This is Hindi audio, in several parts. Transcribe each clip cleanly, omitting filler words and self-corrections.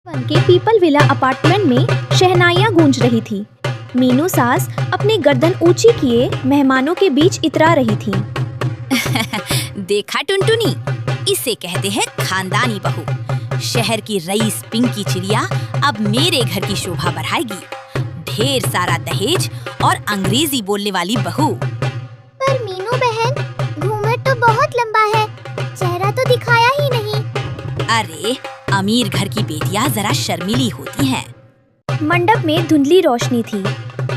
के पीपल विला अपार्टमेंट में शहनाइयां गूंज रही थी। मीनू सास अपनी गर्दन ऊंची किए मेहमानों के बीच इतरा रही थी। देखा टुनटुनी, इसे कहते हैं खानदानी बहू। शहर की रईस पिंकी चिड़िया अब मेरे घर की शोभा बढ़ाएगी। ढेर सारा दहेज और अंग्रेजी बोलने वाली बहू। पर मीनू बहन, घूंघट तो बहुत लंबा है, चेहरा तो दिखाया ही नहीं। अरे, अमीर घर की बेटियां जरा शर्मीली होती हैं। मंडप में धुंधली रोशनी थी।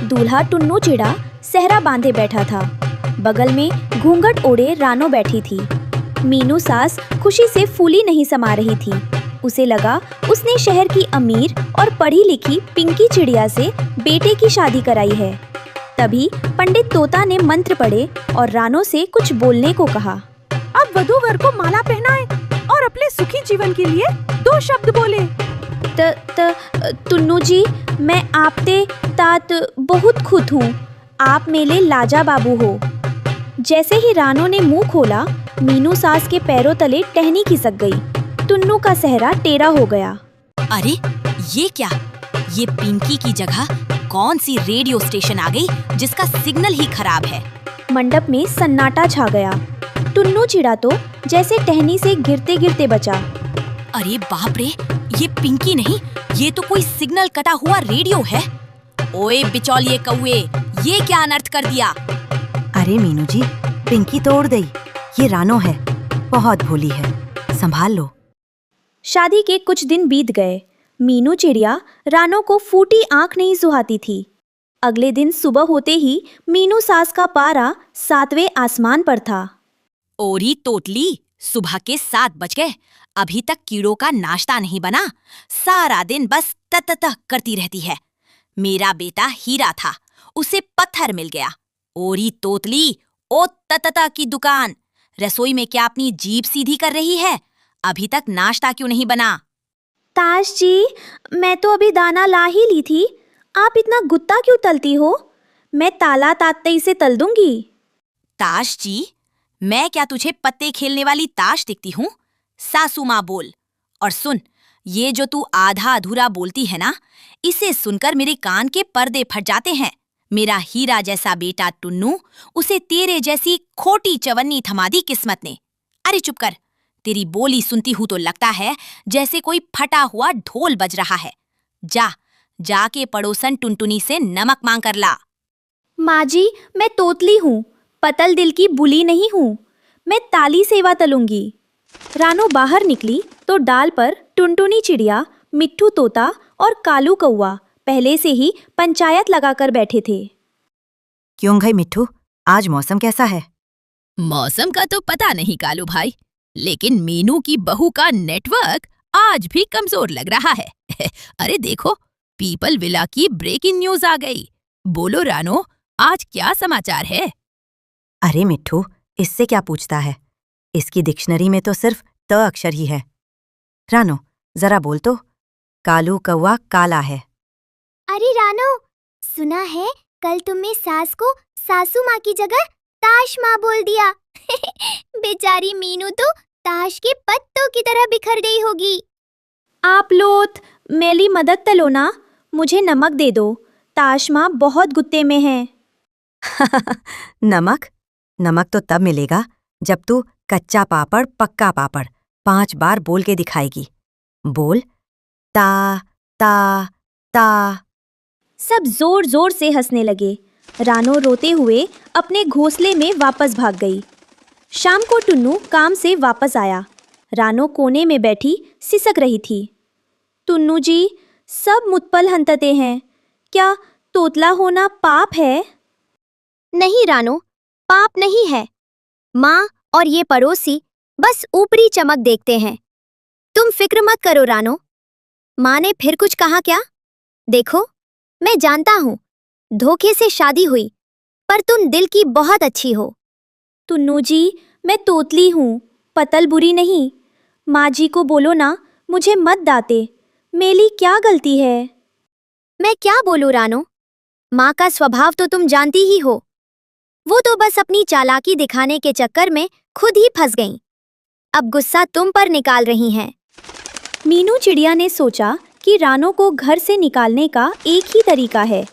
दूल्हा टुन्नू चिड़ा सेहरा बांधे बैठा था। बगल में घूंघट ओढ़े रानो बैठी थी। मीनू सास खुशी से फूली नहीं समा रही थी। उसे लगा उसने शहर की अमीर और पढ़ी लिखी पिंकी चिड़िया से बेटे की शादी कराई है। तभी पंडित तोता ने मंत्र पढ़े और रानो से कुछ बोलने को कहा। अब वधू वर को माला पहनाए और अपने सुखी जीवन के लिए 2 शब्द बोले। टुन्नू जी, मैं आपते तात बहुत खुद हूँ। आप मेरे लाजा बाबू हो। जैसे ही रानो ने मुंह खोला, मीनू सास के पैरों तले टहनी खिसक गई। टुन्नू का सेहरा टेढ़ा हो गया। अरे, ये क्या? ये पिंकी की जगह कौन सी रेडियो स्टेशन आ गई जिसका सिग्नल ही खराब है? मंडप में सन्नाटा छा गया। टुन्नू चिड़ा तो जैसे टहनी से गिरते गिरते बचा। अरे बाप रे, ये पिंकी नहीं, ये तो कोई सिग्नल कटा हुआ रेडियो है। ओए बिचौलिए कौए, ये क्या अनर्थ कर दिया? अरे मीनू जी, पिंकी तो उड़ गई। ये रानो है, बहुत भोली है, संभाल लो। शादी के कुछ दिन बीत गए। मीनू चिड़िया रानो को फूटी आंख नहीं सुहाती थी। अगले दिन सुबह होते ही मीनू सास का पारा 7वें आसमान पर था। ओरी तोतली, सुबह के 7 बज गए, अभी तक कीड़ों का नाश्ता नहीं बना। सारा दिन बस तत करती रहती है। मेरा बेटा हीरा था, उसे पत्थर मिल गया। ओरी तोतली, ओ तत की दुकान, रसोई में क्या अपनी जीभ सीधी कर रही है? अभी तक नाश्ता क्यों नहीं बना? ताश जी, मैं तो अभी दाना ला ही ली थी। आप इतना गुत्ता क्यों तलती हो? मैं ताला तात्तई से तल दूंगी। ताश जी, मैं क्या तुझे पत्ते खेलने वाली ताश दिखती हूँ? सासू माँ बोल। और सुन, ये जो तू आधा अधूरा बोलती है ना, इसे सुनकर मेरे कान के पर्दे फट जाते हैं। मेरा हीरा जैसा बेटा टुन्नू, उसे तेरे जैसी खोटी चवन्नी थमा दी किस्मत ने। अरे चुप कर, तेरी बोली सुनती हूँ तो लगता है जैसे कोई फटा हुआ ढोल बज रहा है। जाके पड़ोसन टुनटुनी से नमक मांग कर ला। माँ जी, मैं तोतली हूँ, पतल दिल की बुली नहीं हूँ। मैं ताली सेवा तलूंगी। रानो बाहर निकली तो डाल पर टुनटुनी चिड़िया, मिट्ठू तोता और कालू कौआ पहले से ही पंचायत लगाकर बैठे थे। क्यों गई मिट्ठू, आज मौसम कैसा है? मौसम का तो पता नहीं कालू भाई, लेकिन मीनू की बहू का नेटवर्क आज भी कमजोर लग रहा है। अरे देखो, पीपल विला की ब्रेकिंग न्यूज आ गई। बोलो रानो, आज क्या समाचार है? अरे मिट्ठू, इससे क्या पूछता है? इसकी डिक्शनरी में तो सिर्फ त अक्षर ही है। रानो, जरा बोल तो। कालू कौवा काला है। अरे रानो, सुना है कल तुमने सास को सासू माँ की जगह ताश माँ बोल दिया। बेचारी मीनू तो ताश के पत्तों की तरह बिखर गई होगी। आप लोग मेरी मदद तलो ना, मुझे नमक दे दो। ताश माँ बहुत गुत्ते में है। नमक तो तब मिलेगा जब तू कच्चा पापड़ पक्का पापड़ 5 बार बोल के दिखाएगी। बोल, ता ता ता। सब जोर जोर से हंसने लगे। रानो रोते हुए अपने घोंसले में वापस भाग गई। शाम को टुन्नू काम से वापस आया। रानो कोने में बैठी सिसक रही थी। टुन्नू जी, सब मुतपल हंतते हैं। क्या तोतला होना पाप है? नहीं रानो, पाप नहीं है। माँ और ये पड़ोसी बस ऊपरी चमक देखते हैं। तुम फिक्र मत करो रानो। माँ ने फिर कुछ कहा क्या? देखो, मैं जानता हूँ धोखे से शादी हुई, पर तुम दिल की बहुत अच्छी हो। टुन्नू जी, मैं तोतली हूँ, पतल बुरी नहीं। माँ जी को बोलो ना, मुझे मत डांटे। मेरी क्या गलती है? मैं क्या बोलूं रानो, माँ का स्वभाव तो तुम जानती ही हो। वो तो बस अपनी चालाकी दिखाने के चक्कर में खुद ही फंस गईं। अब गुस्सा तुम पर निकाल रही हैं। मीनू चिड़िया ने सोचा कि रानो को घर से निकालने का एक ही तरीका है,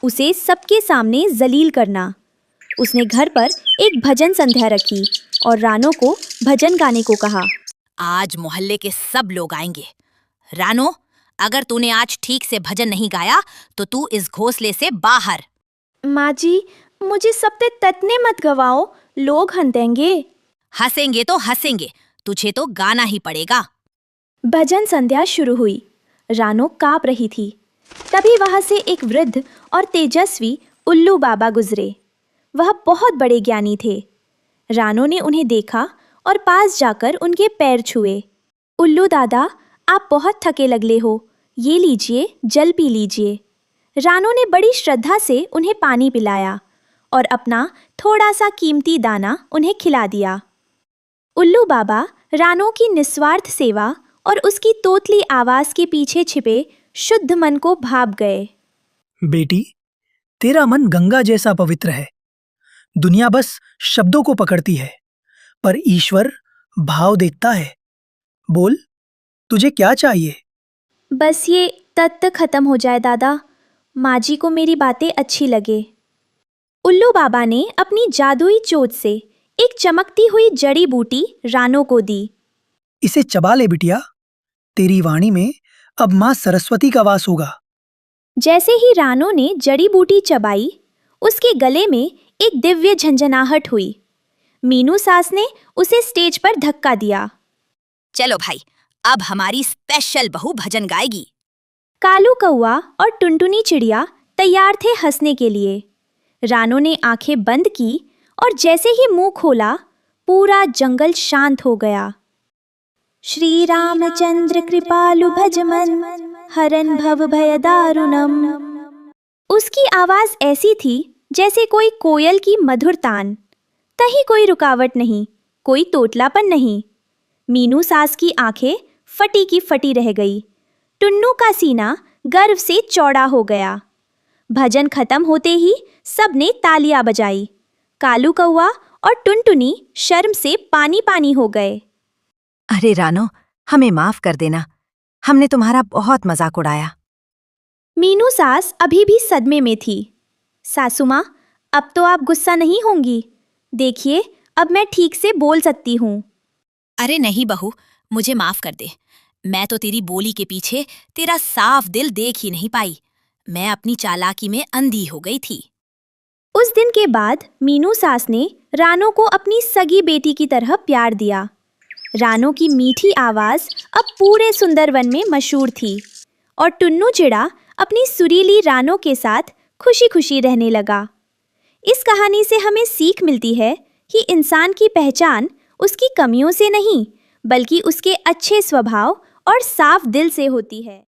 उसे सबके सामने जलील करना। उसने घर पर एक भजन संध्या रखी और रानो को भजन गाने को कहा। आज मोहल्ले के सब लोग आएंगे। रानो, अगर तूने आज ठीक से भजन नहीं गाया तो तू इस घोंसले से बाहर। माँ जी, मुझे सबसे ततने मत गवाओ, लोग हंसेंगे। हंसेंगे तो हंसेंगे, तुझे तो गाना ही पड़ेगा। भजन संध्या शुरू हुई। रानो कांप रही थी। तभी वहां से एक वृद्ध और तेजस्वी उल्लू बाबा गुजरे। वह बहुत बड़े ज्ञानी थे। रानो ने उन्हें देखा और पास जाकर उनके पैर छुए। उल्लू दादा, आप बहुत थके लगले हो, ये लीजिए, जल पी लीजिए। रानो ने बड़ी श्रद्धा से उन्हें पानी पिलाया और अपना थोड़ा सा कीमती दाना उन्हें खिला दिया। उल्लू बाबा रानो की निस्वार्थ सेवा और उसकी तोतली आवाज के पीछे छिपे शुद्ध मन को भाप गए। बेटी, तेरा मन गंगा जैसा पवित्र है। दुनिया बस शब्दों को पकड़ती है, पर ईश्वर भाव देखता है। बोल, तुझे क्या चाहिए? बस ये तत्त खत्म हो जाए दादा, माँ जी को मेरी बातें अच्छी लगे। उल्लू बाबा ने अपनी जादुई चोट से एक चमकती हुई जड़ी बूटी रानो को दी। इसे चबा ले बिटिया, तेरी वाणी में अब माँ सरस्वती का वास होगा। जैसे ही रानो ने जड़ी बूटी चबाई, उसके गले में एक दिव्य झंझनाहट हुई। मीनू सास ने उसे स्टेज पर धक्का दिया। चलो भाई, अब हमारी स्पेशल बहू भजन गाएगी। कालू कौआ और टुनटुनी चिड़िया तैयार थे हंसने के लिए। रानो ने आंखें बंद की और जैसे ही मुंह खोला, पूरा जंगल शांत हो गया। श्री रामचंद्र कृपालु भजमन हरन भव भय दारुणम। उसकी आवाज ऐसी थी जैसे कोई कोयल की मधुर तान। कहीं कोई रुकावट नहीं, कोई तोतलापन नहीं। मीनू सास की आंखें फटी की फटी रह गई। टुन्नू का सीना गर्व से चौड़ा हो गया। भजन खत्म होते ही सबने तालियां बजाई। कालू कौआ और टुनटुनी शर्म से पानी पानी हो गए। अरे रानो, हमें माफ कर देना, हमने तुम्हारा बहुत मजाक उड़ाया। मीनू सास अभी भी सदमे में थी। सासू माँ, अब तो आप गुस्सा नहीं होंगी। देखिए, अब मैं ठीक से बोल सकती हूँ। अरे नहीं बहू, मुझे माफ कर दे। मैं तो तेरी बोली के पीछे तेरा साफ दिल देख ही नहीं पाई। मैं अपनी चालाकी में अंधी हो गई थी। उस दिन के बाद मीनू सास ने रानो को अपनी सगी बेटी की तरह प्यार दिया। रानो की मीठी आवाज अब पूरे सुंदरवन में मशहूर थी और टुन्नू चिड़ा अपनी सुरीली रानो के साथ खुशी खुशी रहने लगा। इस कहानी से हमें सीख मिलती है कि इंसान की पहचान उसकी कमियों से नहीं, बल्कि उसके अच्छे स्वभाव और साफ दिल से होती है।